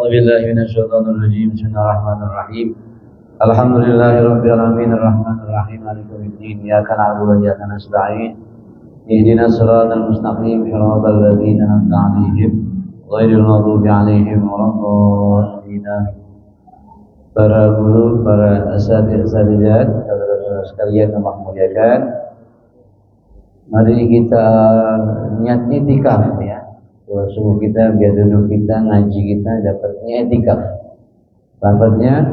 أعوذ بالله من الشيطان الرجيم بسم الله الرحمن الرحيم الحمد لله رب العالمين الرحمن الرحيم مالك يوم الدين إياك نعبد وإياك نستعين اهدنا الصراط المستقيم صراط الذين أنعمت عليهم غير المغضوب عليهم ولا الضالين. Para guru, para asatidzah, saudara-saudara sekalian yang Allah muliakan, mari kita niat itikaf ya. Subuh kita, biar duduk kita, ngaji kita dapatnya itikaf. Lafaznya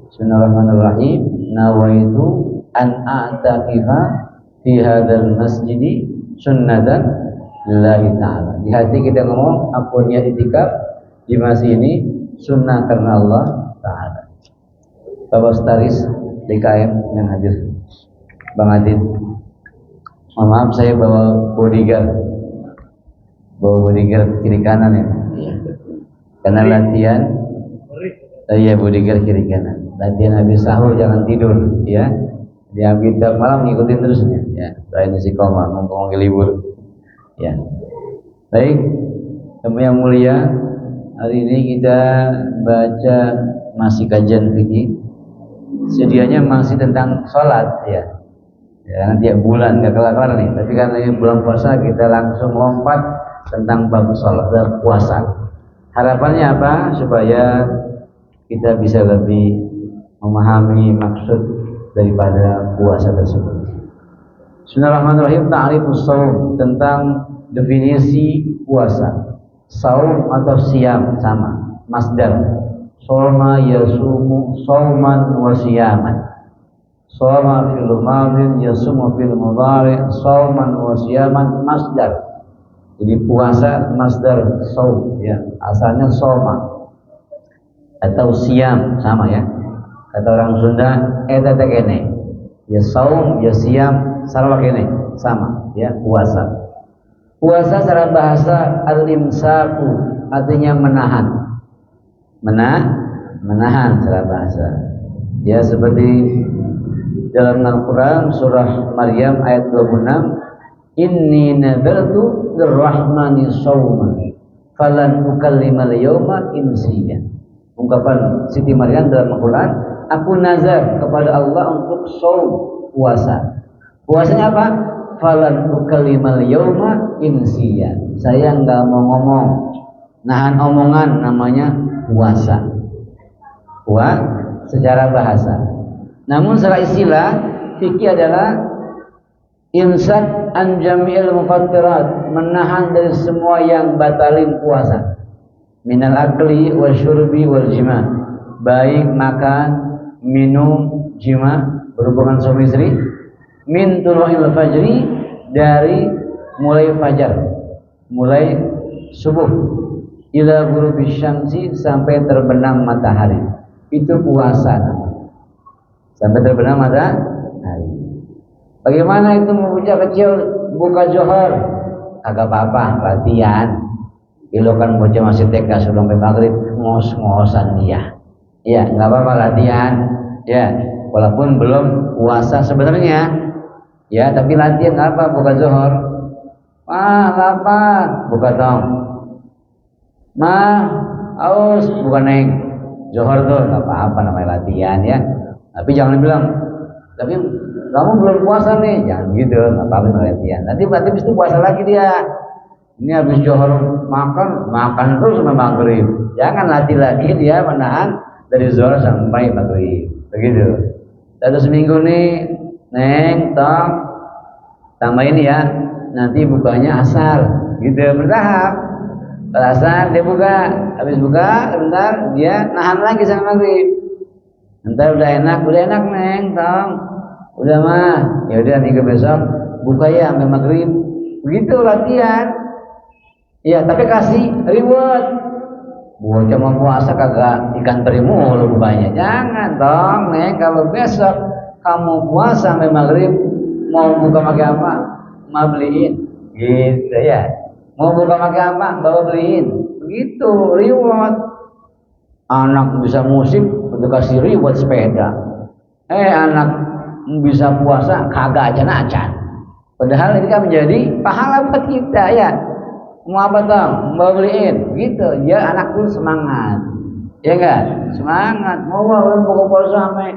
Bismillahirrahmanirrahim. Nawaitu an a'taqifa fi hadzal masjidi sunnatan lillahi ta'ala. Di hati kita ngomong aku niat itikaf di masjid ini sunnah karena Allah Ta'ala. Bapak Staris DKM yang hadir, Bang Adit. Mohon maaf saya bawa bodyguard kiri kanan ya. Iya. Karena latihan. Iya bodyguard kiri kanan. Latihan habis sahur jangan tidur ya. Dia kita malam ngikutin terus ya. Doain istiqomah mumpung libur. Ya. Baik, teman yang mulia, hari ini kita baca masih kajian fikih. Sedianya masih tentang sholat ya. Ya tiap bulan nggak kelar-kelar nih. Tapi karena ini bulan puasa kita langsung lompat tentang bab sholat dan puasa. Harapannya apa? Supaya kita bisa lebih memahami maksud daripada puasa tersebut. Bismillahirrahmanirrahim. Ta'rifus shaum, tentang definisi puasa. Saum atau siam sama, masdar. Shoma yasumu shauman wa siyaman. Shoma fil madin yasumu fil mudhari shauman wa siyaman masdar. Jadi puasa masdar saum ya, asalnya shoma atau siam sama ya. Kata orang Sunda eta teh kene. Ya saum ya siam sarwa kene sama ya, puasa. Puasa secara bahasa al-imsaku artinya menahan. Menahan secara bahasa. Ya seperti dalam Al-Qur'an surah Maryam ayat 26, inni nadartu lirrahmani shauman falan ukallimal yawma insiya. Ungkapan Siti Maryam dalam Al-Qur'an, aku nazar kepada Allah untuk shaum, puasa. Puasanya apa? Falan ukallimal yawma insiya. Saya enggak mau ngomong. Nahan omongan namanya puasa. Secara bahasa. Namun secara istilah fikih adalah imsak an jami'il mufattirat, menahan dari semua yang batalin puasa. Minal akli wa syurbi wal jima, baik makan, minum, jima, berhubungan suami istri. Min tulu'il fajri, dari mulai fajar, mulai subuh, ila ghurubisy syamsi, sampai terbenam matahari. Itu puasa. Sampai terbenam matahari. Bagaimana itu bocah kecil buka johor? Agak apa-apa, latihan. Kalau kan bocah masih TK sudah sampai maghrib ngos-ngosan dia. Ya, nggak apa-apa latihan. Ya, walaupun belum puasa sebenarnya. Ya, tapi latihan nggak apa, buka johor. Lapar, buka dong. Aus, buka neng. Johor tuh nggak apa-apa namanya latihan ya. Tapi jangan bilang, tapi kamu belum puasa nih, jangan gitu, nggak apa-apa latihan. Nanti habis itu puasa lagi dia. Ini habis johor makan terus sampai maghrib. Jangan latih lagi dia menahan dari zuhur sampai maghrib. Begitu. Satu seminggu nih, neng, tong, tambahin ya. Nanti bukanya asar, gitu bertahap. Kalau asar dia buka, habis buka, bentar dia nahan lagi sampai maghrib. Ntar udah enak neng, tong, udah mah, ya udah minggu besok buka ya sampai maghrib. Begitu latihan. Ya tapi kasih reward. Bocah mau puasa kagak ikan teri mulu bukanya. Jangan dong neng, kalau besok kamu puasa sampai maghrib mau buka pakai apa? Mau beliin, gitu ya. Mau buka pakai apa? Bawa beliin. Begitu reward. Anak bisa musik, udah kasih reward sepeda. Anak bisa puasa, kagak acan-acan. Padahal ini kan menjadi pahala buat kita ya. Mau apa dong? Mau beliin, gitu. Dia anak tuh semangat. Ya enggak? Semangat. Mau orang buka puasa sampai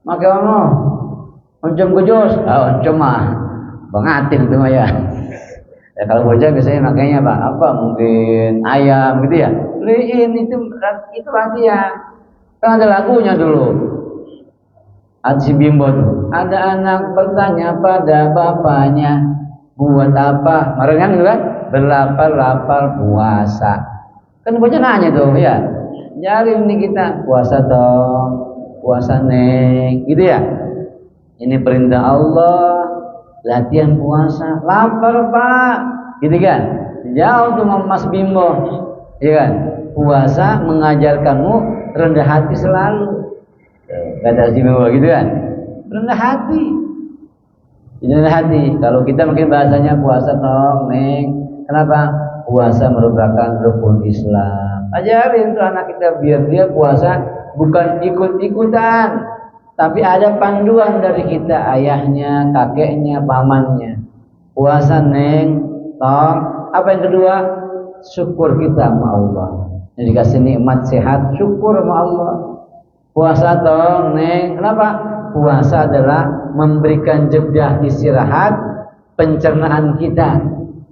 make ono. Oncom gojos. Ah, oncom mah bangatin itu mah ya. Ya kalau bocah biasanya makanya apa? Mungkin ayam gitu ya. Beliin itu latihan. Kan ada lagunya dulu. Aji Bimbo tuh. Ada anak bertanya pada bapaknya, buat apa? Marengan gitu kan? Berlapar-lapar puasa. Kan bocah nanya tuh ya. Jadi ini kita puasa dong, puasa neng, gitu ya. Ini perintah Allah, latihan puasa, lapar pak, gitu kan. Jauh tuh Mas Bimbo, ya kan. Puasa mengajarkanmu rendah hati selalu. Kata si Bimbo gitu kan, rendah hati. Rendah hati. Kalau kita mungkin bahasanya puasa dong, neng. Kenapa? Puasa merupakan rukun Islam. Ajarin tuh anak kita biar dia puasa bukan ikut-ikutan, tapi ada panduan dari kita, ayahnya, kakeknya, pamannya. Puasa neng, tong. Apa yang kedua? Syukur kita sama Allah. Yang dikasih nikmat sehat, syukur sama Allah. Puasa tong neng. Kenapa? Puasa adalah memberikan jeda istirahat pencernaan kita,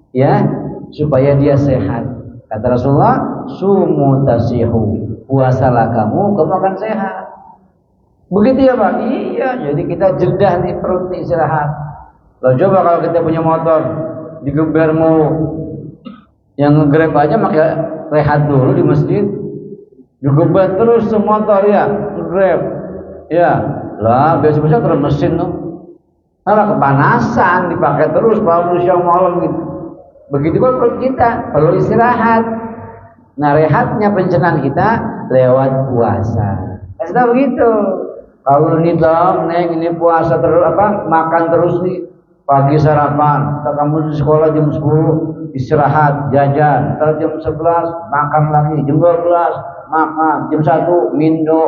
ya, supaya dia sehat. Kata Rasulullah, sumu tasihu, puasalah kamu akan sehat. Begitu ya Pak? Iya, jadi kita jeda nih perut nih istirahat. Loh coba kalau kita punya motor digeber mulu, yang nge-grab aja makanya rehat dulu di masjid, digeber terus semotor ya, nge-grab, ya lah biasa-biasa terus mesin tuh, malah kepanasan dipakai terus pagi siang malam gitu. Begitu kan perut kita perlu istirahat. Nah rehatnya pencernaan kita lewat puasa. Kasih tahu begitu. Kalau ini dong, neng ini puasa terus makan terus nih. Pagi sarapan, kamu di sekolah jam 10 istirahat, jajan. Ntar jam 11 makan lagi, jam 12 makan, jam 1 mindo.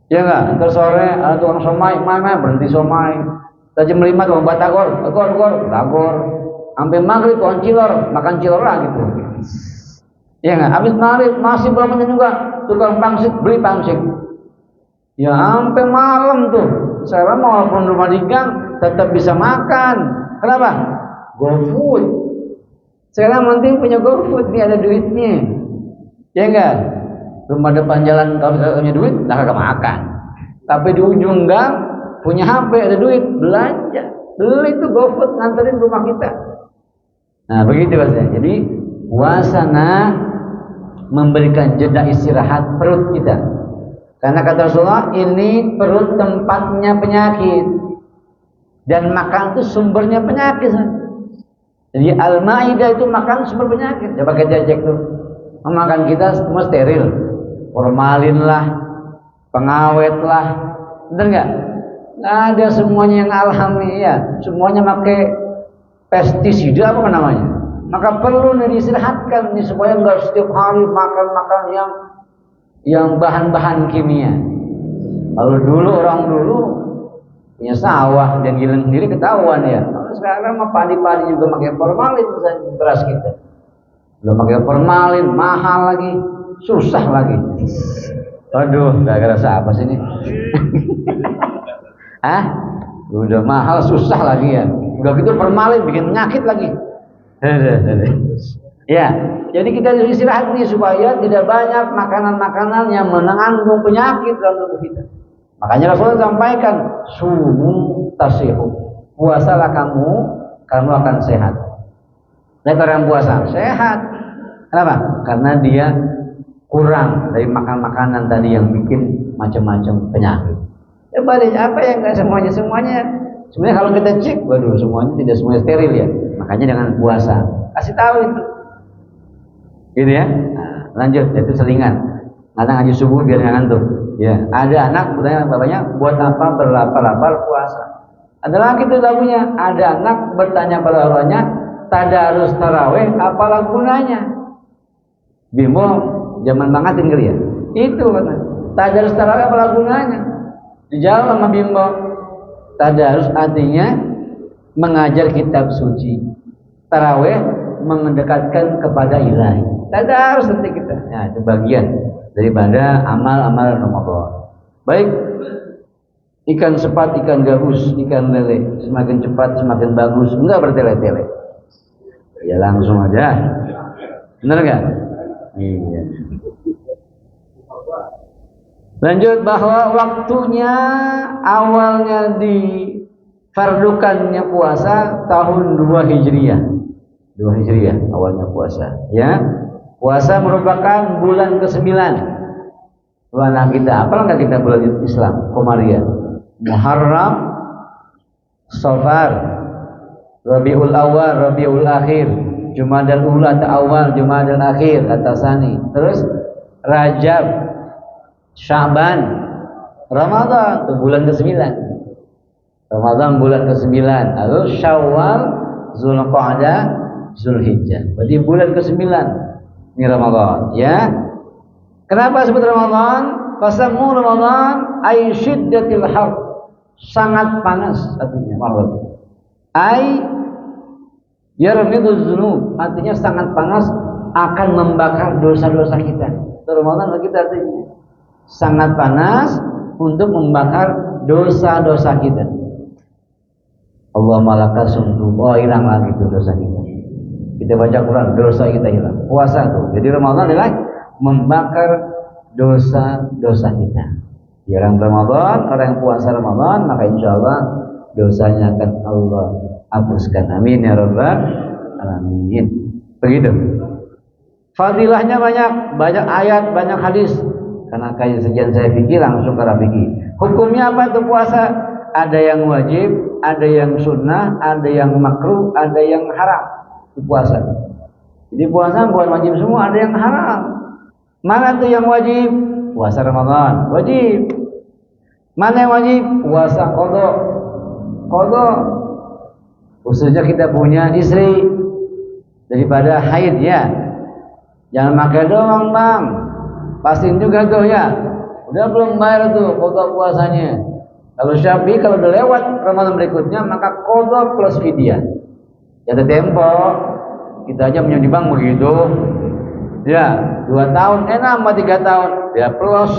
Ya enggak? Ntar sore ada tukang somai, berhenti somai. Ntar jam 5 tukang batagor, bagor. Sampai maghrib tukang cilor, makan cilor lagi tuh. Ya enggak? Habis maghrib masih belum makan juga, tukang pangsit beli pangsit. Ya sampai malam tuh. Saya walaupun rumah di gang tetap bisa makan. Kenapa? GoFood. Sekarang penting punya GoFood nih, ada duitnya. Ya enggak? Rumah depan jalan kalau punya duit enggak kagak makan. Tapi di ujung gang punya HP ada duit, belanja. Beli tuh GoFood nganterin rumah kita. Nah, begitu Mas. Jadi puasana memberikan jeda istirahat perut kita. Karena kata Rasulullah, ini perut tempatnya penyakit. Dan makan itu sumbernya penyakit. Jadi Al-Maidah itu makan sumber penyakit. Coba kita cek tuh. Makan kita semua steril. Formalin lah, pengawet lah. Bener nggak? Nggak ada semuanya yang alhamdulillah. Semuanya pakai pestisida apa namanya. Maka perlu diistirahatkan nih supaya nggak setiap hari makan yang bahan-bahan kimia. Kalau orang dulu punya sawah dan giling sendiri ketahuan ya. Kalau sekarang mah padi-padi juga pakai formalin beras kita. Udah pakai formalin, mahal lagi, susah lagi. Waduh, gara-gara apa sih ini? Hah? Udah mahal, susah lagi ya. Udah gitu formalin bikin penyakit lagi. Ya, jadi kita istirahat nih supaya tidak banyak makanan-makanan yang mengandung penyakit dalam tubuh kita. Makanya Rasulullah sampaikan, sumu tasihu, puasalah kamu akan sehat. Lihat orang puasa sehat. Kenapa? Karena dia kurang dari makan makanan tadi yang bikin macam-macam penyakit. Ya balik apa yang enggak semuanya sebenarnya kalau kita cek, waduh semuanya tidak semuanya steril ya. Makanya dengan puasa kasih tahu itu. Gitu ya. Nah, lanjut itu selingan. Kadang ngaji subuh biar nggak ngantuk. Ya, ada anak bertanya bapaknya, buat apa berlapar-lapar puasa? Ada lagi tuh lagunya. Ada anak bertanya pada bapaknya, tadarus taraweh apalah gunanya? Bimbo zaman bangetin kali ya. Itu kata. Tadarus taraweh apalah gunanya? Dijawab sama Bimbo. Tadarus artinya mengajar kitab suci. Taraweh mendekatkan kepada ilahi. tadarus nanti kita. Nah, itu bagian daripada amal-amal Ramadan. Baik, ikan sepat, ikan gabus, ikan lele, semakin cepat semakin bagus, enggak bertele-tele. Ya langsung aja. Benar enggak? Iya. Lanjut bahwa waktunya awalnya difardukannya puasa tahun 2 Hijriah. 2 Hijriah awalnya puasa, ya. Puasa merupakan bulan ke-9. Bulan kita, apa enggak kita bulan Islam, Komariah. Muharram, Safar, Rabiul Awal, Rabiul Akhir, Jumadal Ula atau Awal, Jumadal Akhir atau Sani. Terus Rajab, Sya'ban, Ramadan itu bulan ke-9. Ramadan bulan ke-9. Lalu Syawal, Zulqa'dah, Zulhijjah. Berarti bulan ke-9 ini Ramadan, ya. Kenapa sebut Ramadan? Qasamu Ramadan ay syiddatil har. Sangat panas artinya Ramadan. Ay yarmiduz dzunub, artinya sangat panas, akan membakar dosa-dosa kita. Itu Ramadan bagi kita artinya. Sangat panas untuk membakar dosa-dosa kita. Allahumma laka sumtu, oh hilang lagi itu dosa kita. Kita baca Quran, dosa kita hilang. Puasa tuh. Jadi Ramadan adalah membakar dosa-dosa kita. Ya, orang Ramadan, orang yang puasa Ramadan, maka insya Allah dosanya akan Allah hapuskan. Amin ya rabbal alamin. Begitu. Fadilahnya banyak ayat, banyak hadis. Karena kayak sekian saya fikir langsung ke fikih. Hukumnya apa tuh puasa? Ada yang wajib, ada yang sunnah, ada yang makruh, ada yang haram. Itu puasa. Jadi puasa bukan wajib semua, ada yang haram. Mana tuh yang wajib? Puasa Ramadan wajib. Mana yang wajib? Puasa qada. Qada. Khususnya kita punya istri daripada haid, ya. Jangan makan doang, Bang. Pastiin juga tuh, ya. Udah belum bayar tuh qada puasanya. Kalau Syafi'i kalau udah lewat Ramadan berikutnya maka qada plus fidyah. Jatuh tempo kita aja punya di bank begitu. Ya, 2 tahun enak sama 3 tahun. Ya plus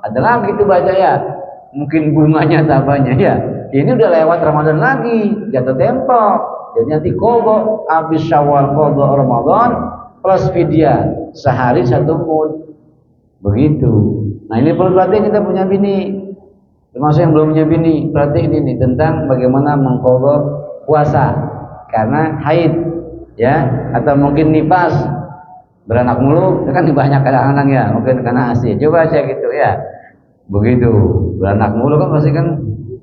ada lagi itu baca, ya. Mungkin bunganya tabanya, ya. Ini udah lewat Ramadan lagi, jatuh tempo. Jadi nanti qada habis Syawal qada Ramadan plus fidyah sehari 1 mud. Begitu. Nah, ini perlu perhatian kita punya bini. Termasuk yang belum punya bini, perhatian ini tentang bagaimana mengqadha puasa karena haid, ya, atau mungkin nifas, beranak mulu, itu kan banyak kadang-kadang, ya, mungkin karena ASI. Coba cek gitu, ya. Begitu, beranak mulu kan pasti kan,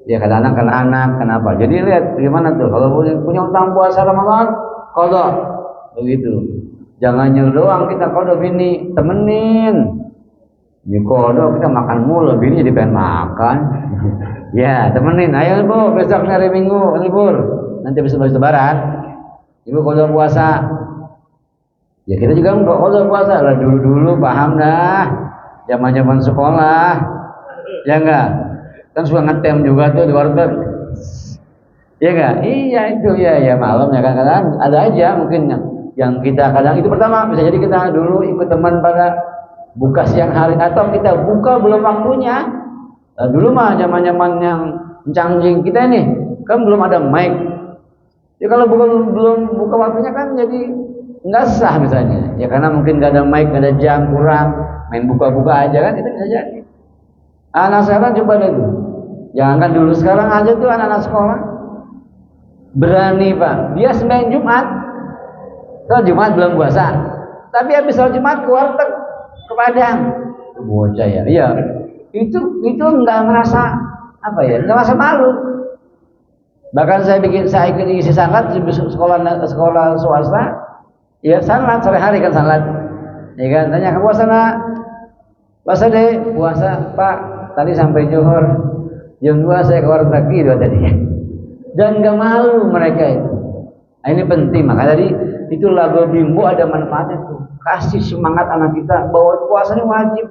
ya, kadang-kadang karena anak, kenapa? Jadi lihat gimana tuh kalau punya utang puasa Ramadan, qadha. Begitu. Jangan nyuruh doang kita qadha bini, temenin. Di qadha kita makan mulu, bini jadi pengen makan. Ya, temenin. Ayo Bu, besok hari Minggu libur. Nanti besok Lebaran. Ibu qadha puasa. Ya kita juga enggak qadha puasa lah, dulu-dulu paham dah. Zaman-zaman sekolah. Ya enggak? Kan suka ngetem juga tuh di warteg. Ya enggak? Iya itu, ya malam ya kadang-kadang ada aja mungkin yang kita kadang itu pertama bisa jadi kita dulu ikut teman pada buka siang hari atau kita buka belum waktunya. Nah, dulu mah zaman-zaman yang canggih kita ini kan belum ada mic. Ya kalau belum buka waktunya kan jadi nggak sah misalnya. Ya karena mungkin nggak ada mic, nggak ada jam, kurang, main buka-buka aja kan, itu bisa jadi. Anak sekarang coba deh tuh. Jangan dulu, sekarang aja tuh anak-anak sekolah berani, Pak. Dia sembahyang Jumat. Kalau Jumat belum puasa. Tapi habis sholat Jumat ke warteg, ke Padang. Bocah, ya. Iya. Itu enggak merasa apa ya? Enggak merasa malu. Bahkan saya ikut isi sanlat di sekolah swasta. Ya sanlat sore hari kan sanlat. Ya kan, tanya ke puasa nak. Puasa deh, puasa Pak. Tadi sampai Johor. Jam 2 saya ke warteg gitu tadi. Dan enggak malu mereka itu. Nah, ini penting, maka tadi itu lagu bimbo ada manfaatnya tuh. Kasih semangat anak kita bahwa puasa ini wajib.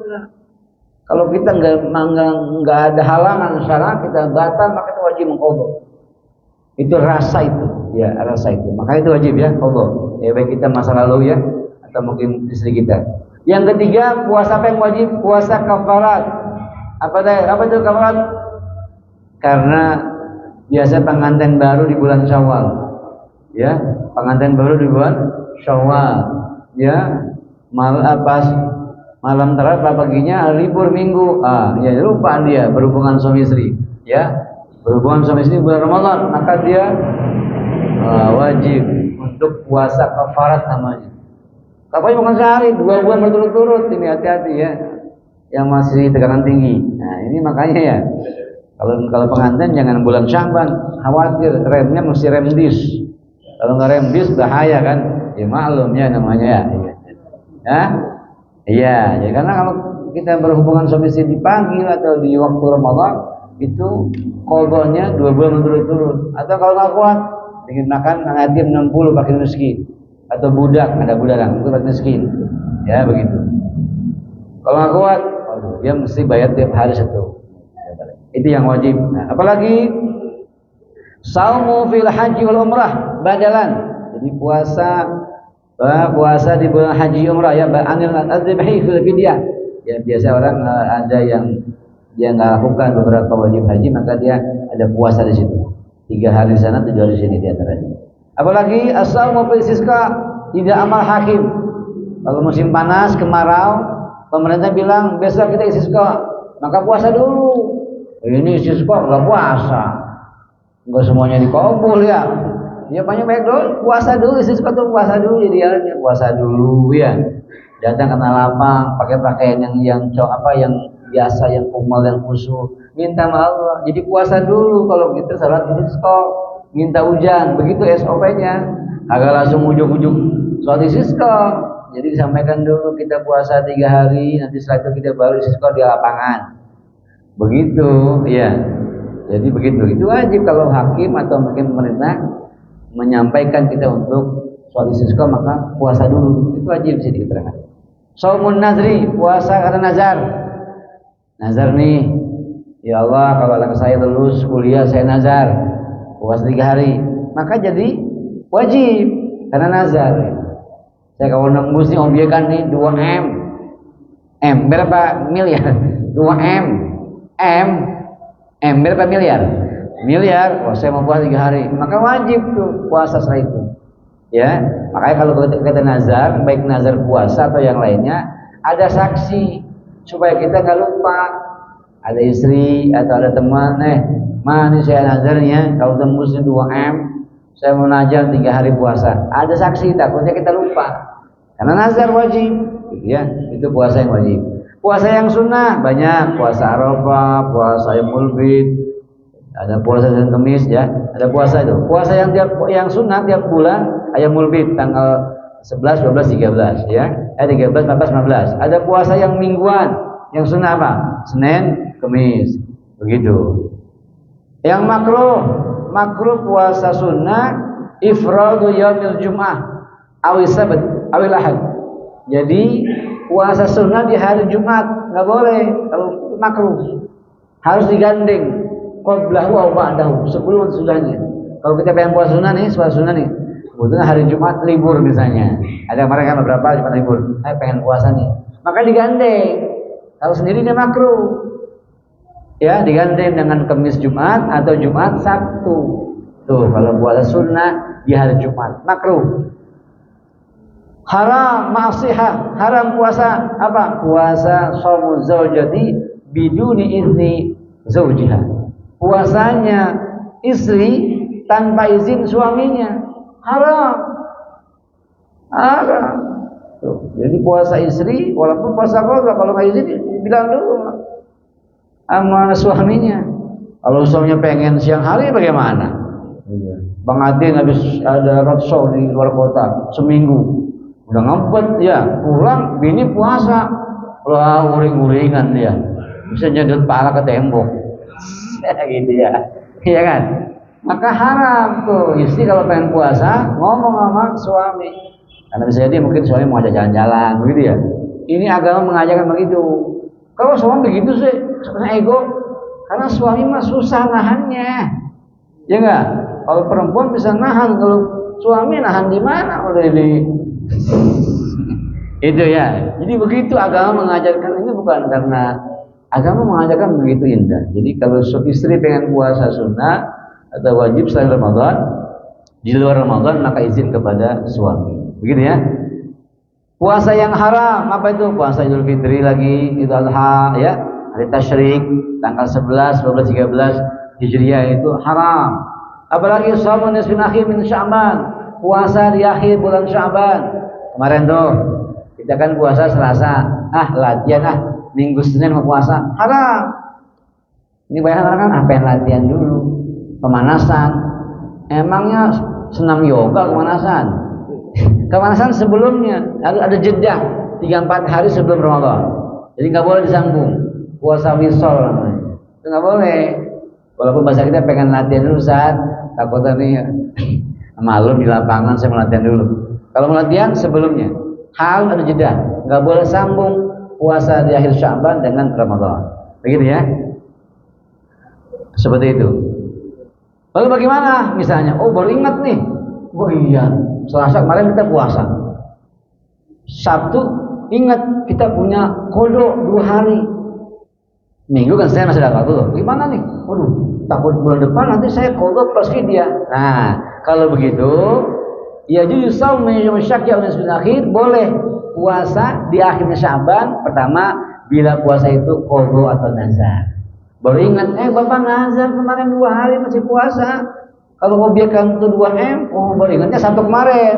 Kalau kita nggak ada halangan syara, kita batal, maka itu wajib mengqadha. Itu rasa itu, ya rasa itu. Maka itu wajib ya qadha. Ya baik kita masa lalu ya, atau mungkin istri kita. Yang ketiga, puasa apa yang wajib? Puasa kafarat. Apa itu kafarat? Karena biasa pengantin baru di bulan Syawal. Ya, pengantin baru di bulan Syawal. Ya, malam terakhir paginya libur minggu. Ya lupa dia berhubungan suami istri. Ya, berhubungan suami istri bulan Ramadan, maka dia wajib untuk puasa kafarat namanya. Kafarat bukan sehari, 2 bulan berturut-turut. Ini hati-hati ya, yang masih tekanan tinggi. Nah ini makanya ya, kalau pengantin jangan bulan Sya'ban, khawatir remnya mesti rem dis. Kalau nggak rem dis bahaya kan? Ya maklum ya namanya ya. Iya, ya karena kalau kita berhubungan suami istri di pagi atau di waktu Ramadan itu qadanya 2 bulan berturut-turut. Atau kalau nggak kuat, ingin makan yatim 60 pakai miskin, atau budak, ada budak itu pakai miskin. Ya begitu. Kalau nggak kuat, dia mesti bayar tiap hari 1. Itu yang wajib. Nah, apalagi saumu fil haji wal umrah badalan. Jadi puasa di bulan haji umrah ya, anil adzibhi fil fidyah. Ya biasa orang ada yang dia nggak lakukan beberapa wajib haji, maka dia ada puasa di situ. 3 hari di sana, 7 hari di sini di antaranya. Apalagi as-saumu fil istisqa tidak amal hakim. Kalau musim panas, kemarau, pemerintah bilang besok kita istisqa, maka puasa dulu. Ini istisqa nggak puasa, nggak semuanya dikabul ya. Ya banyak dulu, puasa dulu, istisqa tuh puasa dulu, idealnya puasa dulu ya. Datang kena lapang, pakai pakaian yang biasa, yang formal, yang khusyuk, minta sama Allah. Jadi puasa dulu kalau kita salat istisqa, minta hujan, begitu SOP-nya. Agak langsung ujuk-ujuk salat istisqa. Jadi disampaikan dulu kita puasa 3 hari, nanti setelah itu kita baru istisqa di lapangan. Begitu, ya. Jadi begitu. Itu wajib kalau hakim atau mungkin pemerintah menyampaikan kita untuk sholat istisqa, maka puasa dulu. Itu wajib sih diterangkan. Shaumun nazri, puasa karena nazar. Nazar nih, ya Allah kalau anak saya lulus kuliah saya nazar puasa 3 hari, maka jadi wajib karena nazar. Saya kalau nembus nih obyekan nih 2 M berapa miliar? 2 M berapa miliar? Miliar. Oh, saya mau puasa 3 hari, maka wajib tuh puasa setelah itu. Ya, makanya kalau kita nazar, baik nazar puasa atau yang lainnya, ada saksi supaya kita nggak lupa. Ada istri atau ada teman, ini saya nazarnya kalau tembusnya 2 M, saya mau nazar 3 hari puasa. Ada saksi, takutnya kita lupa. Karena nazar wajib, ya, itu puasa yang wajib. Puasa yang sunnah banyak, puasa Arafah, puasa Yaumul Bid, ada puasa Senin Kamis ya, ada puasa itu. Puasa yang sunnah tiap bulan, Yaumul Bid tanggal 11, 12, 13 ya. 13, 14, 15. Ada puasa yang mingguan, yang sunnah apa? Senin, Kamis. Begitu. Yang makruh puasa sunnah ifradu yaumil Jum'ah awis sabat awil ahad. Jadi puasa sunnah di hari Jumat nggak boleh, kalau makruh. Harus digandeng qablahu aw ba'dahu, sebelum sudahnya. Kalau kita pengen puasa sunnah nih, kebetulan hari Jumat libur misalnya. Ada kemarin kan beberapa Jumat libur. Pengen puasa nih, maka digandeng. Kalau sendiri dia makruh. Ya, digandeng dengan Kamis Jumat atau Jumat Sabtu. Tuh, kalau puasa sunnah di hari Jumat makruh. Haram ma'sihah, haram puasa apa? Puasa shaum zaujati biduni izni zaujiha. Puasanya istri tanpa izin suaminya haram. Tuh, jadi puasa istri walaupun puasa qadha, kalau nggak izin bilang dulu sama suaminya. Kalau suaminya pengen siang hari bagaimana? Bang Adin habis ada roadshow di luar kota seminggu. Udah ngempet ya, pulang bini puasa, wah uring-uringan dia, bisa nyedot pala ke tembok, gitu ya, iya kan? Maka haram tuh istri kalau pengen puasa ngomong sama suami, karena bisa jadi mungkin suami mau ajak jalan-jalan, begitu ya. Ini agama mengajarkan begitu. Kalau suami begitu sih, sebenarnya ego, karena suami mah susah nahannya, ya enggak? Kalau perempuan bisa nahan, kalau suami nahan di mana? Udah di Itu ya. Jadi begitu agama mengajarkan, ini bukan karena agama mengajarkan begitu indah. Jadi kalau istri pengen puasa sunnah atau wajib selain Ramadan, di luar Ramadan maka izin kepada suami. Begitu ya. Puasa yang haram apa itu? Puasa Idul Fitri lagi, Idul Adha ya, hari tasyrik tanggal 11, 12, 13 Hijriah itu haram. Apalagi shaum nisfin akhir min Sya'ban, puasa di akhir bulan Sya'ban. Kemarin tuh kita kan puasa Selasa, latihan Minggu Senin mau puasa, haram. Ini banyak orang kan apa yang latihan dulu, pemanasan. Emangnya senam yoga kemanasan? Kemanasan sebelumnya ada jeda 3-4 hari sebelum Ramadan. Jadi nggak boleh disambung. Puasa wisol namanya. Itu nggak boleh. Walaupun bahasa kita pengen latihan dulu saat takutnya nih malu di lapangan saya mau latihan dulu. Kalau mau latihan sebelumnya. Hal ada jeda, nggak boleh sambung puasa di akhir Sya'ban dengan Ramadan. Begitu ya? Seperti itu. Lalu bagaimana? Misalnya, baru ingat nih. Oh iya, Selasa kemarin kita puasa. Sabtu ingat kita punya kodok 2 hari. Minggu kan saya masih ada waktu loh. Gimana nih? Waduh, takut bulan depan nanti saya kodok plus dia. Nah, kalau begitu ya jadi saum yawm syak ya akhir boleh puasa di akhirnya Sya'ban pertama bila puasa itu qadha atau nazar. Baru ingat Bapak nazar kemarin 2 hari masih puasa. Kalau mau biarkan itu 2M, baru ingatnya Sabtu kemarin.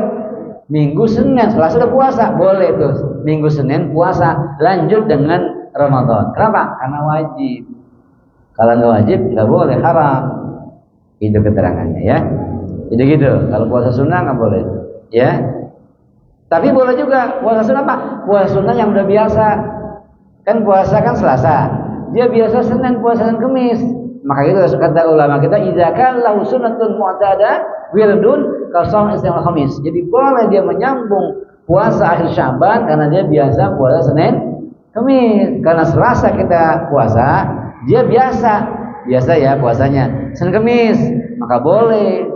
Minggu Senin Selasa udah puasa, boleh tuh. Minggu Senin puasa, lanjut dengan Ramadan. Kenapa? Karena wajib. Kalau nggak wajib nggak boleh, haram. Itu keterangannya ya. Jadi gitu, kalau puasa sunnah nggak boleh, ya. Tapi boleh juga puasa sunnah apa? Puasa sunnah yang udah biasa. Kan puasa kan Selasa, dia biasa Senin, puasa Senin Kemis. Maka itu kata ulama kita, idza kana lahu sunnatun mu'tada wirdun kasam istimul khamis. Jadi boleh dia menyambung puasa akhir Sya'ban karena dia biasa puasa Senin Kemis. Karena Selasa kita puasa, dia biasa ya puasanya Senin Kemis, maka boleh.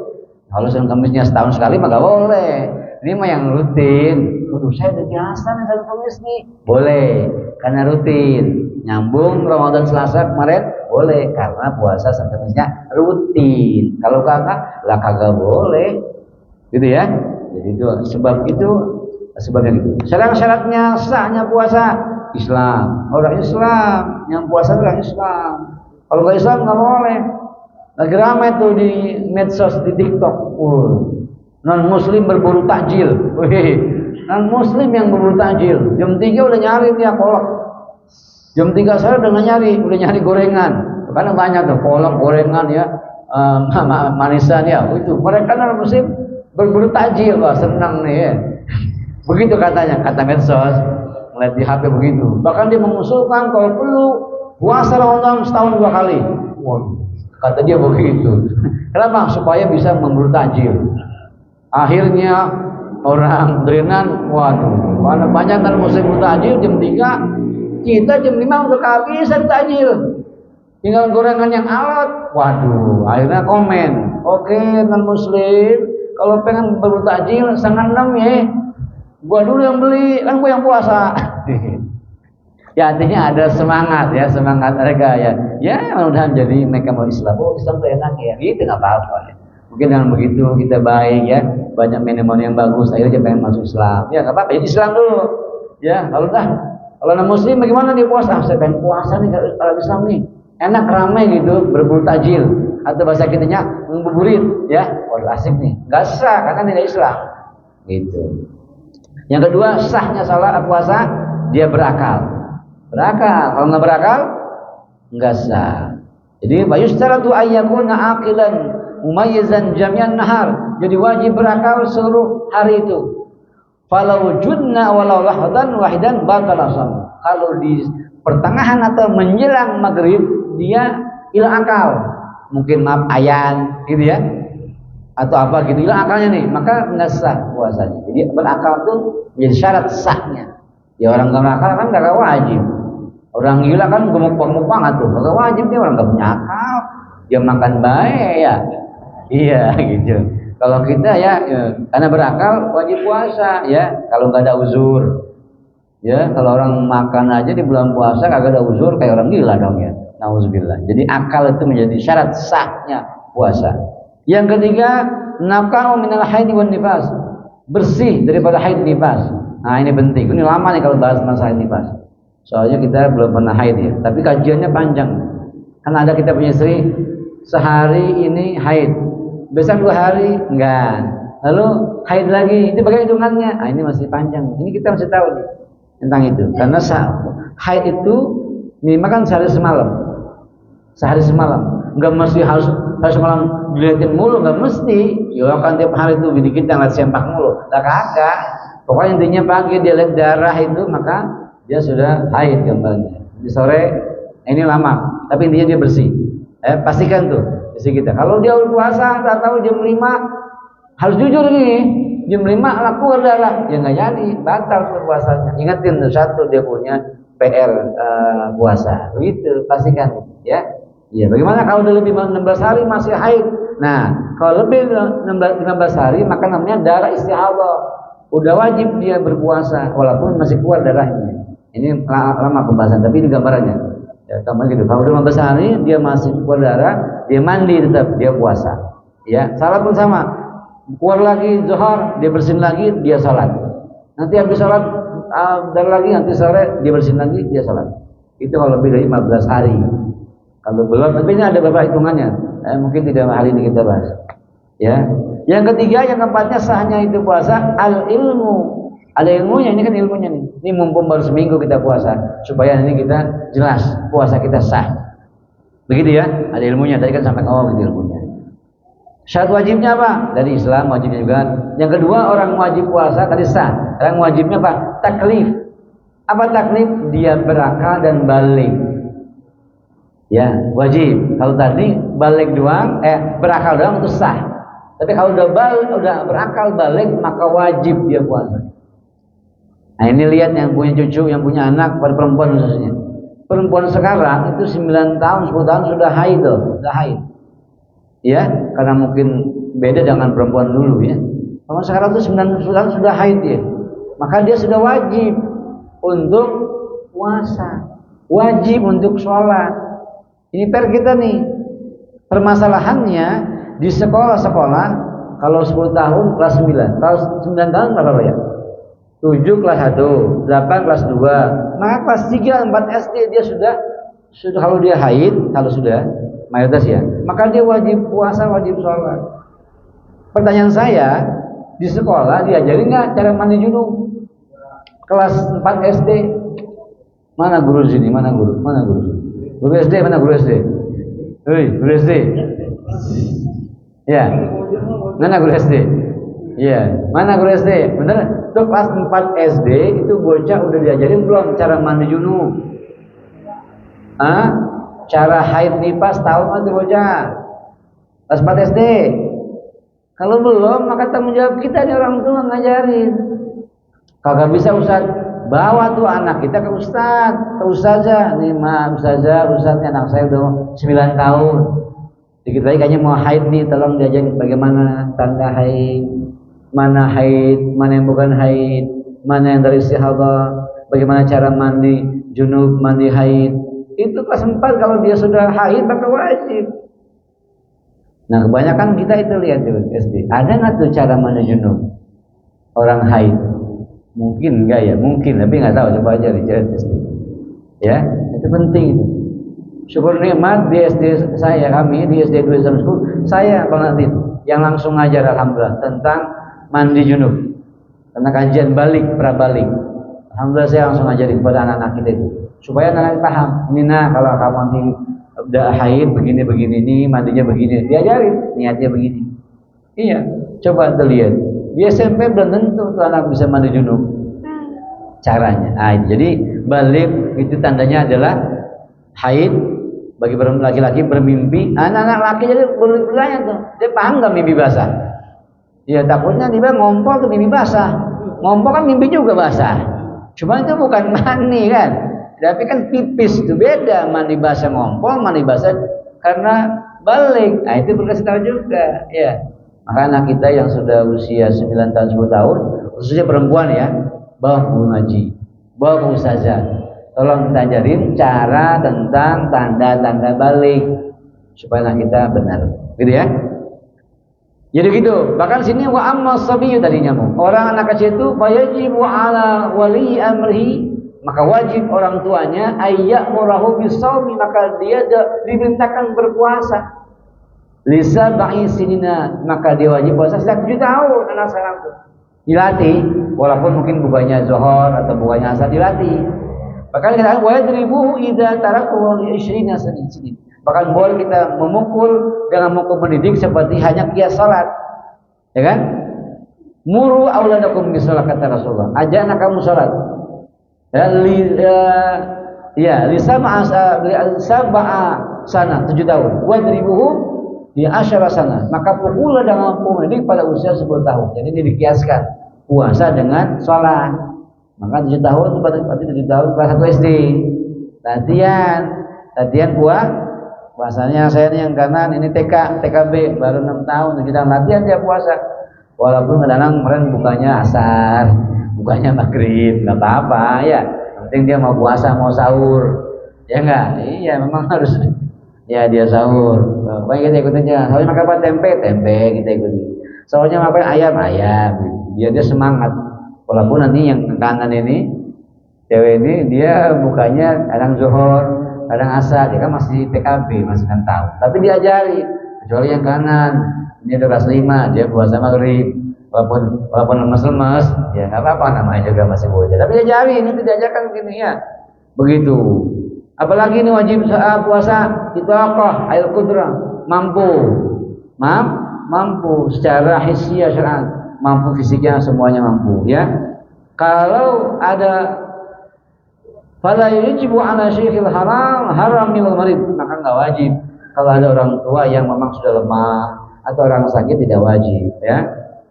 Kalau Senin Kemisnya setahun sekali maka boleh. Ini mah yang rutin. Waduh, saya udah biasa nih Senin Kemis nih. Boleh, karena rutin. Nyambung Ramadan Selasa kemarin boleh karena puasa Senin Kemisnya rutin. Kalau kagak boleh. Gitu ya. Jadi itu sebabnya gitu. Syarat-syaratnya sahnya puasa Islam. Orang Islam yang puasa orang Islam. Kalau nggak Islam nggak boleh. Lagi ramai tuh di medsos, di TikTok. Non Muslim berburu takjil. Non Muslim yang berburu takjil. Jam 3 udah nyari dia kolak. Jam 3 sore udah nyari gorengan. Karena banyak tuh kolak, gorengan ya, manisan ya. Itu mereka non Muslim berburu takjil, senang nih ya. Begitu katanya, kata medsos. Melihat di HP begitu. Bahkan dia mengusulkan kalau perlu puasa Ramadan setahun 2 kali. Kata dia begitu. Kenapa? Supaya bisa memburu takjil. Akhirnya orang drenan, karena banyak kan muslim takjil jam 3, kita jam 5 udah kehabisan takjil. Tinggal gorengan yang alat. Akhirnya komen. Oke, non muslim, kalau pengen berburu takjil setengah 6 ya. Gua dulu yang beli, kan gua yang puasa. Ya artinya ada semangat mereka ya. Ya mudah-mudahan jadi mereka mau Islam. Islam tuh enak ya. Gitu nggak apa-apa ya. Mungkin dengan begitu kita baik ya, banyak manajemen yang bagus, akhirnya dia pengen masuk Islam. Ya nggak apa-apa, jadi Islam dulu. Ya kalau non Muslim bagaimana dia puasa? Saya pengen puasa nih kalau Islam nih, enak ramai gitu, berburu takjil atau bahasa kitanya ngabuburit ya. Asik nih, nggak sah karena tidak Islam. Gitu. Yang kedua sahnya salat puasa dia berakal. Kalau nggak berakal nggak sah. Jadi bayustaratu ayyakuna aqilan mumayyizan jami'an nahar. Jadi wajib berakal seluruh hari itu. Falau junna walau lahdan wahidan batala shaum. Kalau di pertengahan atau menjelang maghrib dia hilang akal. Mungkin maaf ayan gitu ya. Atau apa gitu hilang akalnya nih, maka nggak sah puasanya. Jadi berakal itu menjadi syarat sahnya. Ya orang nggak berakal kan nggak wajib. Orang gila kan gemuk banget tuh, nggak wajib dia, orang nggak punya akal. Dia makan baik ya. Iya gitu. Kalau kita ya karena berakal wajib puasa ya. Kalau nggak ada uzur, Ya, kalau orang makan aja di bulan puasa kagak ada uzur, kayak orang gila dong ya. Nauzubillah. Jadi akal itu menjadi syarat sahnya puasa. Yang ketiga, nafka'u minal haid wan nifas. Bersih daripada haid nifas. Nah, ini penting. Ini lama nih kalau bahas masalah haid nifas. Soalnya kita belum pernah haid ya, tapi kajiannya panjang. Kan ada kita punya istri sehari ini haid, besok 2 hari enggak, lalu haid lagi, itu bagaimana hitungannya? Nah, ini masih panjang. Ini kita masih tahu nih tentang itu. Karena haid itu minimal kan sehari semalam, enggak mesti harus semalam dilihatin mulu, enggak mesti. Ya kan tiap hari itu dikit yang lihat sempak mulu, lah kagak. Pokoknya intinya pagi dia lihat darah itu maka dia sudah haid gambarnya. Di sore ini lama, tapi intinya dia bersih. Pastikan tuh bersih kita. Kalau dia puasa tak tahu jam 5 harus jujur nih, jam 5 keluar darah, ya nggak jadi, batal tuh puasanya. Ingatin tuh satu dia punya PR puasa, begitu pastikan ya. Iya, bagaimana kalau udah lebih 16 hari masih haid? Nah, kalau lebih 15 hari maka namanya darah istihadah. Udah wajib dia berpuasa walaupun masih keluar darahnya. Ini lama pembahasan, tapi ini gambarannya. Ya, gambar gitu. Kalau udah 15 hari dia masih keluar darah, dia mandi tetap, dia puasa. Ya, salat pun sama. Keluar lagi zuhur, dia bersin lagi, dia salat. Nanti habis salat darah lagi, nanti sore dia bersin lagi, dia salat. Itu kalau lebih dari 15 hari. Kalau belum, tapi ini ada beberapa hitungannya. Mungkin tidak hari ini kita bahas. Ya. Yang ketiga, yang keempatnya sahnya itu puasa al-ilmu. Ada ilmunya, ini kan ilmunya nih. Ini mumpung baru seminggu kita puasa, supaya ini kita jelas puasa kita sah. Begitu ya, ada ilmunya. Tadi kan sampai gitu ilmunya. Syarat wajibnya apa? Dari Islam wajibnya juga. Yang kedua, orang wajib puasa tadi sah. Orang wajibnya apa? Taklif. Apa taklif? Dia berakal dan balik. Ya, wajib. Kalau tadi balik doang, berakal doang itu sah. Tapi kalau udah berakal balik, maka wajib dia puasa. Nah, ini lihat yang punya cucu, yang punya anak, pada perempuan khususnya. Perempuan sekarang itu 9 tahun, 10 tahun sudah haid loh, sudah haid. Ya, karena mungkin beda dengan perempuan dulu ya. Perempuan sekarang itu 9 tahun sudah haid dia. Maka dia sudah wajib untuk puasa, wajib untuk sholat. Ini per kita nih. Permasalahannya di sekolah-sekolah kalau 10 tahun kelas 9, kalau 9 tahun berapa ya? 7 kelas 1, 8 kelas 2, maka kelas 3, 4 SD dia sudah kalau dia haid, kalau sudah mayoritas ya, maka dia wajib puasa, wajib sholat. Pertanyaan saya, di sekolah diajarin nggak cara mandi junub? Kelas 4 SD, mana guru sini? Mana guru? Mana guru? Guru SD mana guru SD? Hei, guru SD. Ya, mana guru SD? Iya, mana guru SD? Bener? Tuh kelas 4 SD itu bocah udah diajarin belum cara mandi junub? Cara haid nifas tahu nggak tuh bocah? Kelas 4 SD. Kalau belum, maka tanggung jawab kita nih orang tua ngajarin. Kagak bisa Ustaz, bawa tuh anak kita ke Ustaz, ke Ustazah. Nih Ustazah, anak saya udah 9 tahun. Dikit lagi kayaknya mau haid nih, tolong diajarin bagaimana tanda haid, mana yang bukan haid, mana yang dari istihadah, bagaimana cara mandi junub, mandi haid. Itu kelas 4 kalau dia sudah haid maka wajib. Nah, kebanyakan kita itu lihat di SD. Ada nggak tuh cara mandi junub orang haid? Mungkin enggak ya, mungkin, tapi nggak tahu. Coba aja di SD. Ya, itu penting itu. Syukur nikmat di SD kami di SD 2 Islam School, saya Bang Latif yang langsung ngajar alhamdulillah tentang mandi junub, tentang kajian balik, prabalik. Alhamdulillah saya langsung ngajarin kepada anak-anak kita itu, supaya anak-anak paham. Ini kalau kamu nanti udah haid begini nih, mandinya begini, diajarin niatnya begini. Iya, coba lihat di SMP belum tentu tuh anak bisa mandi junub caranya. Jadi balik itu tandanya adalah haid. Bagi laki-laki bermimpi, anak-anak laki jadi bertanya tuh, dia paham nggak mimpi basah? Ya takutnya dia ngompol tuh mimpi basah. Ngompol kan mimpi juga basah. Cuma itu bukan mandi kan, tapi kan pipis itu beda. Mandi basah ngompol, mandi basah karena balik. Nah itu perlu kasih tahu juga, ya. Maka anak kita yang sudah usia 9 tahun, 10 tahun, khususnya perempuan ya, bawa guru ngaji, bawa ke ustazah, tolong kita ajarin cara tentang tanda-tanda balik supaya kita benar, gitu ya. Jadi gitu. Bahkan sini wa amma sabiyyu tadinya orang anak kecil itu fayajibu ala wali amrihi, maka wajib orang tuanya ayyamurahu bisawmi, maka dia diperintahkan berpuasa. Lisa ba'i sinina, maka dia wajib puasa sejak 7 tahun anak sekarang itu. Dilatih, walaupun mungkin bukannya zuhur atau bukannya asar, dilatih. Bahkan kita wa yadribuhu idza tarakahu li 20 sinin. Bahkan boleh kita memukul dengan mukul mendidik seperti hanya qiyas salat. Ya kan? Muru auladakum bisalat, kata Rasulullah. Ajak anak kamu salat. Sab'a sana 7 tahun. Wadribuhu di 10 sana. Maka pukullah dengan mukul mendidik pada usia 10 tahun. Jadi ini dikiaskan puasa dengan salat. Maka 7 tahun berarti 7 tahun kelas 1 SD. Latihan puasanya saya ini yang kanan, ini TKB baru 6 tahun, 7 tahun latihan dia puasa. Walaupun kadang kemarin bukanya asar, bukanya maghrib, nggak apa-apa ya. Yang penting dia mau puasa, mau sahur, ya enggak? Iya, memang harus ya dia sahur. Baik, kita ikutin aja. Sahurnya makan apa? Tempe kita ikutin. Sahurnya makan ayam. Dia semangat. Walaupun nanti yang kanan ini, cewek ini dia bukanya kadang zuhur, kadang asar, dia kan masih PKB, masih 6 tahun. Tapi diajari, kecuali yang kanan, ini udah kelas 5, dia puasa maghrib, walaupun lemes-lemes, ya nggak apa-apa, namanya juga masih bocah. Tapi diajari, ini diajarkan begini ya, begitu. Apalagi ini wajib puasa itu apa? Ail qudrah, mampu secara hissiyah syar'an, mampu fisiknya semuanya mampu, ya. Kalau ada fala yajibu ala syekhil haram minal marid, maka enggak wajib. Kalau ada orang tua yang memang sudah lemah atau orang sakit tidak wajib, ya.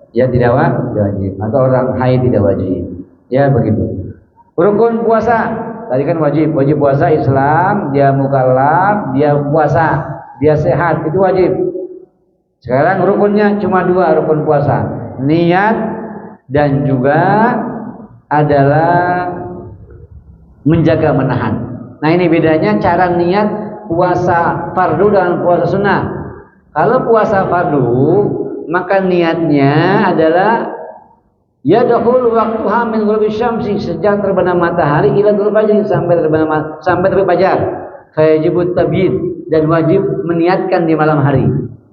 Ya tidak wajib. Atau orang haid tidak wajib. Ya begitu. Rukun puasa, tadi kan wajib puasa Islam, dia mukallaf, dia puasa, dia sehat, itu wajib. Sekarang rukunnya cuma 2 rukun puasa. Niat dan juga adalah menjaga menahan. Nah ini bedanya cara niat puasa fardu dengan puasa sunnah. Kalau puasa fardu maka niatnya adalah yadkhul waqtuha min ghurubi syamsi, sejak terbenam matahari ila dhul fajr, sampai terbit fajar. Fayajibut tabyid, dan wajib meniatkan di malam hari.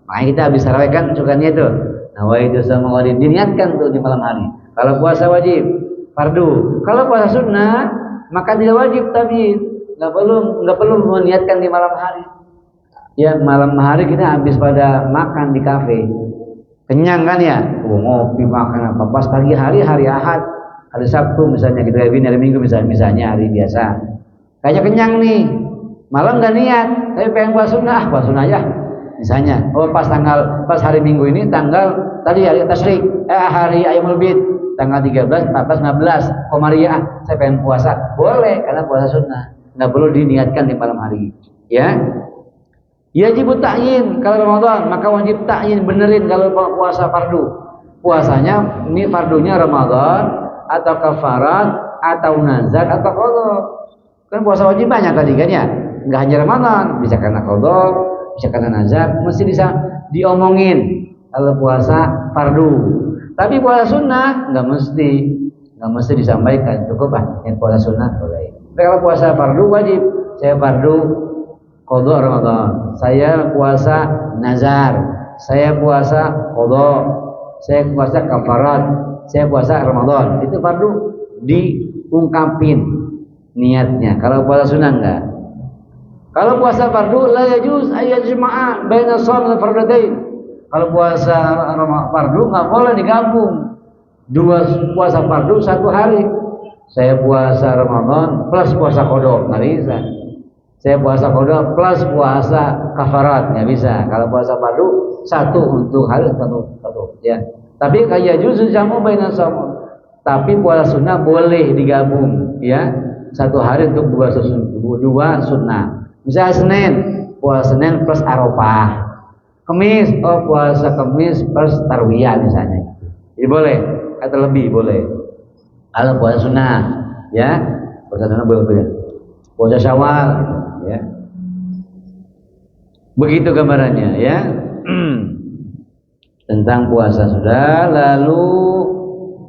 Makanya kita habis tarawih kan suka niat tuh. Nawaitu sama wajib diniatkan tuh di malam hari. Kalau puasa wajib fardu. Kalau puasa sunnah maka tidak wajib tabyid, nggak perlu meniatkan di malam hari. Ya malam hari kita habis pada makan di kafe, kenyang kan ya, ngopi makan apa. Pas pagi hari Ahad, hari Sabtu misalnya kita hari Minggu misalnya hari biasa, kayaknya kenyang nih, malam nggak niat, tapi pengen puasa sunnah ya. Misalnya, pas hari Minggu ini tanggal tadi hari tasyrik, hari Ayyamul Bid, tanggal 13, 14, 15, Komariah, saya pengen puasa, boleh karena puasa sunnah, nggak perlu diniatkan di malam hari, ya. Yajib ta'yin, kalau Ramadan maka wajib ta'yin, benerin kalau puasa fardu. Puasanya ini fardunya Ramadan atau kafarat atau nazar atau qadha. Kan puasa wajib banyak tadi kan ya, nggak hanya Ramadan, bisa karena qadha, bisa karena nazar, mesti bisa diomongin kalau puasa fardu. Tapi puasa sunnah nggak mesti disampaikan, cukup yang puasa sunnah boleh. Tapi kalau puasa fardu wajib, saya fardu qadha Ramadan, saya puasa nazar, saya puasa qadha, saya puasa kafarat, saya puasa Ramadan. Itu fardu diungkapin niatnya. Kalau puasa sunnah enggak. Kalau puasa fardu la yajuz ayyajma'a baina shaum wal fardain. Kalau puasa fardu enggak boleh digabung. 2 puasa fardu 1 hari. Saya puasa Ramadan plus puasa qadha, enggak bisa. Saya puasa qadha plus puasa kafarat, nggak bisa. Kalau puasa fardu 1 untuk hari 1 ya. Tapi kayak juzu jamu bainas shaum. Tapi puasa sunnah boleh digabung ya. 1 hari untuk 2 sunnah. Misalnya Senin, puasa Senin plus Arafah. Kamis, puasa Kamis plus Tarwiyah misalnya. Jadi boleh atau lebih boleh. Kalau puasa sunnah ya. Puasa sunnah boleh. Puasa Syawal ya. Begitu gambarannya ya. Tentang puasa sudah, lalu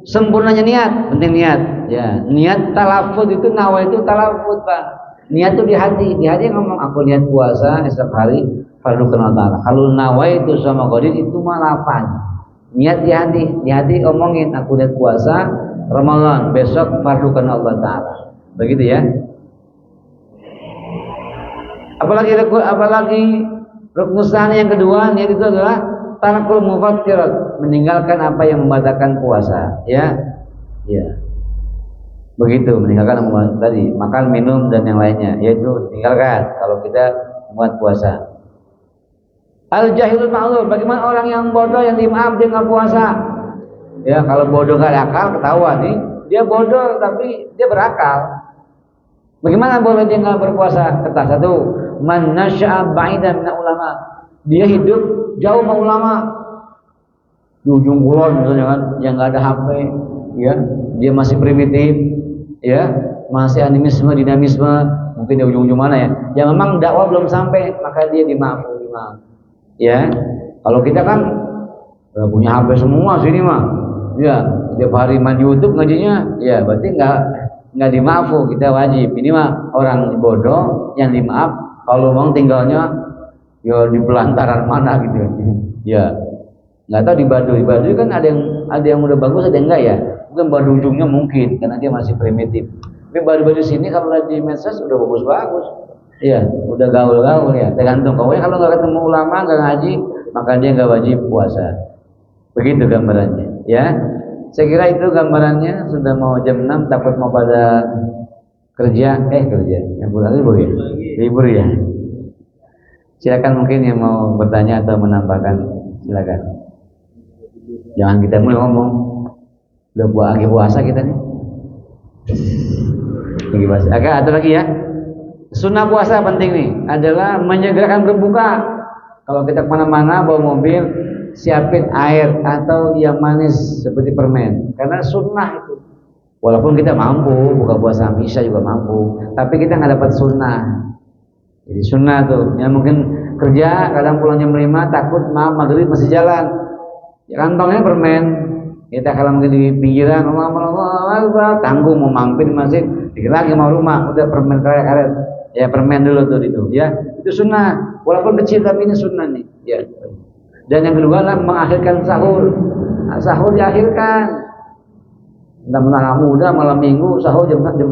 sempurnanya niat, penting niat ya. Niat talafud itu, nawa itu talafud Pak. Niat itu di hati ngomong aku niat puasa esok hari fardu kenal ta'ala. Kalau nawa itu sama qadir itu mah lafaz. Niat di hati omongin aku niat puasa Ramadan besok fardu kenal Allah ta'ala. Begitu ya. Apalagi rukun tsani yang kedua, niat itu adalah tarkul mufattirat, meninggalkan apa yang membatalkan puasa ya. Begitu, meninggalkan tadi makan, minum dan yang lainnya, yaitu tinggalkan kalau kita membuat puasa. Al jahilul ma'lur, bagaimana orang yang bodoh yang dimaaf dia nggak puasa ya. Kalau bodoh nggak ada akal ketahuan nih, dia bodoh tapi dia berakal. Bagaimana boleh dia nggak berpuasa? Kata satu, man nasya'a ba'idan min ulama, dia hidup jauh sama ulama di ujung kulon misalnya kan, yang nggak ada HP ya, dia masih primitif ya, masih animisme, dinamisme, mungkin di ujung-ujung mana ya, yang memang dakwah belum sampai, maka dia dimaaf ya. Kalau kita kan udah punya HP semua sini mah ya, tiap hari main YouTube ngajinya ya, berarti nggak dimaafu, kita wajib. Ini mah orang bodoh yang dimaaf kalau memang tinggalnya ya di pelantaran mana gitu ya. Nggak tahu di Baduy kan ada yang udah bagus, ada yang enggak ya. Mungkin Baduy ujungnya mungkin karena dia masih primitif. Tapi Baduy sini kalau di medsos udah bagus ya, udah gaul ya. Tergantung pokoknya kalau nggak ketemu ulama, nggak ngaji, maka dia nggak wajib puasa. Begitu gambarannya ya. Saya kira itu gambarannya. Sudah mau jam 6, takut mau pada kerja yang bulan libur ya. Silakan mungkin yang mau bertanya atau menambahkan, silakan. Jangan kita mulai ngomong. Udah lagi puasa kita nih. Lagi puasa. Ada lagi ya. Sunnah puasa penting nih adalah menyegerakan berbuka. Kalau kita kemana-mana bawa mobil, siapin air atau yang manis seperti permen. Karena sunnah itu. Walaupun kita mampu buka puasa Isya juga mampu, tapi kita nggak dapat sunnah. Jadi sunnah tuh, ya mungkin kerja kadang pulang jam 5 takut maghrib masih jalan, ya kantongnya permen. Kita kalau mungkin di pinggiran, Allah tanggung mau mampir di masjid, dikit lagi mau rumah, udah permen karet, ya permen dulu tuh itu, ya itu sunnah. Walaupun kecil tapi ini sunnah nih, ya. Dan yang kedua adalah mengakhirkan sahur. Nah, sahur diakhirkan. Entah muda malam minggu sahur jam 12.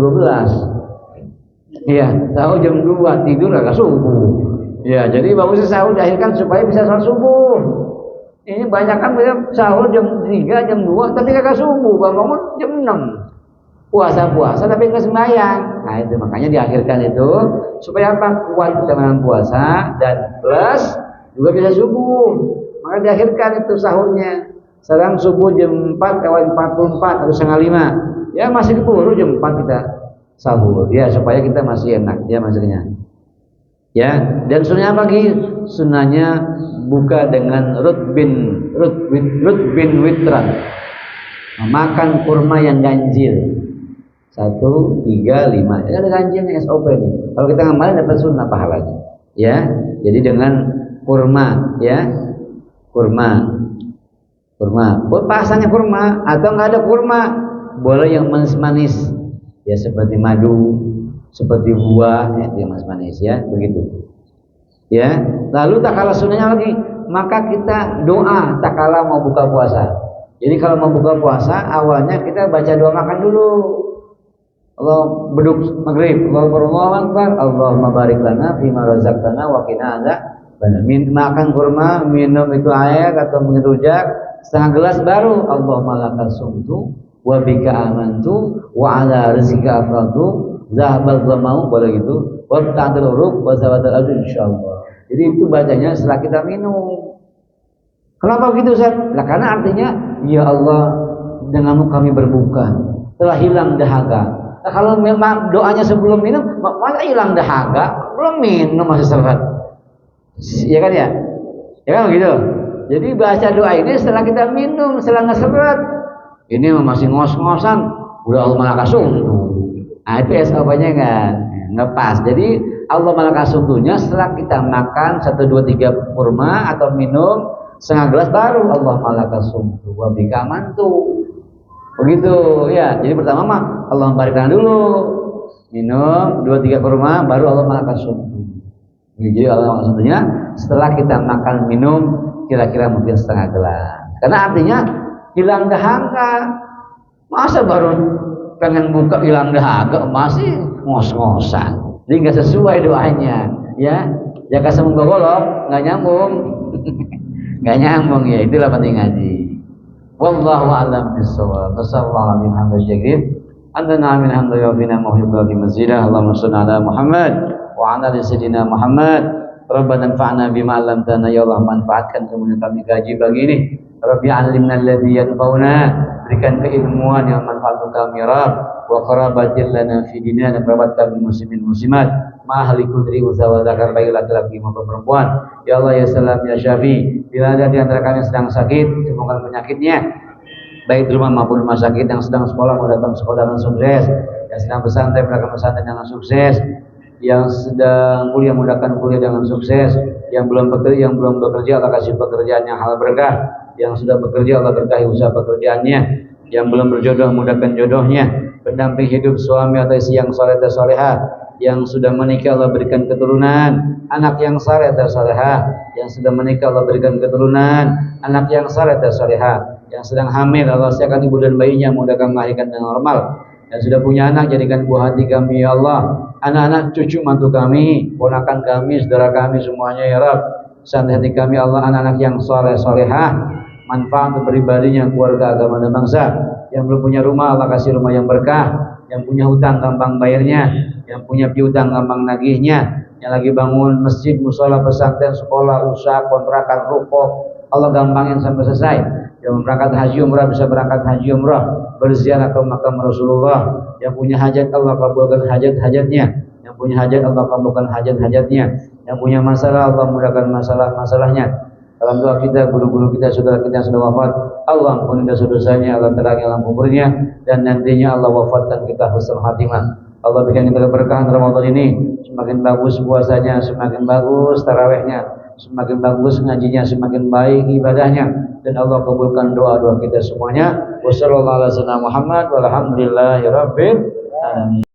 Iya, sahur jam 2, tidur agak subuh. Ya, jadi bagusnya sahur diakhirkan supaya bisa sholat subuh. Ini banyak kan sahur jam 3, jam 2, tapi kagak subuh, bangun jam 6. Puasa tapi nggak sembahyang. Nah itu makanya diakhirkan itu supaya apa? Kuat dengan puasa dan plus juga bisa subuh. Maka diakhirkan itu sahurnya. Sekarang subuh jam 4:44 atau setengah 5. Ya masih keburu jam 4 kita sahur ya, supaya kita masih enak ya maksudnya ya. Dan sunnahnya pagi, sunnahnya buka dengan rutbin witran, makan kurma yang ganjil 1, 3, 5. Ini ada ganjilnya SOP nih. Kalau kita ngamalin dapat sunnah pahalanya ya. Jadi dengan kurma ya, kurma pasangnya kurma atau nggak ada kurma boleh yang manis-manis ya, seperti madu, seperti buah ya, yang manis-manis ya, begitu ya. Lalu tak kalah sunnahnya lagi, maka kita doa tak kalah mau buka puasa. Jadi kalau mau buka puasa awalnya kita baca doa makan dulu. Allah beduk maghrib, Allahu akbar, Allahumma barik lana fima razaqtana wa qina adzabannar. Makan kurma, minum itu air atau rujak setengah gelas baru Allahumma lakal sumtu wa bika amantu wa ala rizqika afratu zahabal dhamau, boleh gitu, wa ta'dil uruk wa zawatal adu insyaallah. Jadi itu bacanya setelah kita minum. Kenapa begitu Ustaz? Lah karena artinya ya Allah, denganmu kami berbuka, telah hilang dahaga. Nah, kalau memang doanya sebelum minum, masa hilang dahaga? Belum minum masih serat. Ya kan ya? Ya kan begitu. Jadi baca doa ini setelah kita minum, setelah ngeseret. Ini masih ngos-ngosan, udah Allah malakasum. Nah, itu SOP-nya nggak pas. Jadi Allah malaikat sungguhnya setelah kita makan 1, 2, 3 kurma atau minum setengah gelas baru Allah malaikat sungguh wa bika mantu. Begitu ya. Jadi pertama mah Allah memberikan dulu minum 2, 3 kurma baru Allah malaikat sungguh. Jadi Allah malaikat sungguhnya setelah kita makan minum kira-kira mungkin setengah gelas. Karena artinya hilang dahaga. Masa baru pengen buka hilang dahaga masih ngos-ngosan. Jadi nggak sesuai doanya, ya. Jaka semung golok nggak nyambung, nggak nyambung ya. Itulah penting ngaji. Wallahu a'lam bishawab. Wassallallahu alaihi wasallam. Andana amin hamdulillah muhibba bi mazidah. Allahumma shalli ala Muhammad wa ala ali sayyidina Muhammad. Rabbana anfa'na bima 'allamtana ya Allah, manfaatkan kemudian kami gaji pagi ini. Rabbi 'allimna alladhi yanfa'una, berikan keilmuan yang manfaat untuk kami Rabb. Wa qarabatil lana fi dinina, dan kerabat kami muslimin muslimat ma ahli kudri wa zakar, baik laki-laki maupun perempuan. Ya Allah ya salam ya syafi, bila ada di antara kami yang sedang sakit sembuhkan penyakitnya, baik di rumah maupun rumah sakit, yang sedang sekolah mudahkan sekolah dengan sukses, yang sedang pesantren mudahkan pesantren dengan sukses, yang sedang kuliah mudahkan kuliah dengan sukses, yang belum bekerja Allah kasih pekerjaan yang halal berkah, yang sudah bekerja Allah berkahi usaha pekerjaannya, yang belum berjodoh mudahkan jodohnya, pendamping hidup suami atau istri yang saleh dan salehah, yang sudah menikah Allah berikan keturunan anak yang saleh dan salehah, yang sudah menikah Allah berikan keturunan anak yang saleh dan salehah, yang sedang hamil Allah siapkan ibu dan bayinya mudahkan melahirkan dengan normal, dan sudah punya anak jadikan buah hati kami ya Allah, anak-anak cucu mantu kami, ponakan kami, saudara kami semuanya ya Rabb, santai hati kami Allah, anak-anak yang saleh salehah, manfaat untuk pribadinya, keluarga, agama dan bangsa. Yang belum punya rumah Allah kasih rumah yang berkah, yang punya hutang gampang bayarnya, yang punya piutang gampang nagihnya, yang lagi bangun masjid, musola, pesantren, sekolah, usaha, kontrakan, ruko Allah gampangin sampai selesai. Yang berangkat haji umrah bisa berangkat haji umrah, berziarah ke makam Rasulullah. Yang punya hajat Allah kabulkan hajat-hajatnya, yang punya hajat Allah kabulkan hajat-hajatnya, yang punya masalah Allah mudahkan masalah-masalahnya. Dalam doa kita, guru-guru kita, saudara kita yang sudah wafat, Allah ampuni dosa-dosanya, Allah terangi alam kuburnya, dan nantinya Allah wafatkan kita husnul khatimah. Allah berikan kita keberkahan Ramadan ini, semakin bagus puasanya, semakin bagus tarawihnya, semakin bagus ngajinya, semakin baik ibadahnya, dan Allah kabulkan doa-doa kita semuanya. Wassallallahu ala sayyidina Muhammad walhamdulillahi rabbil alamin.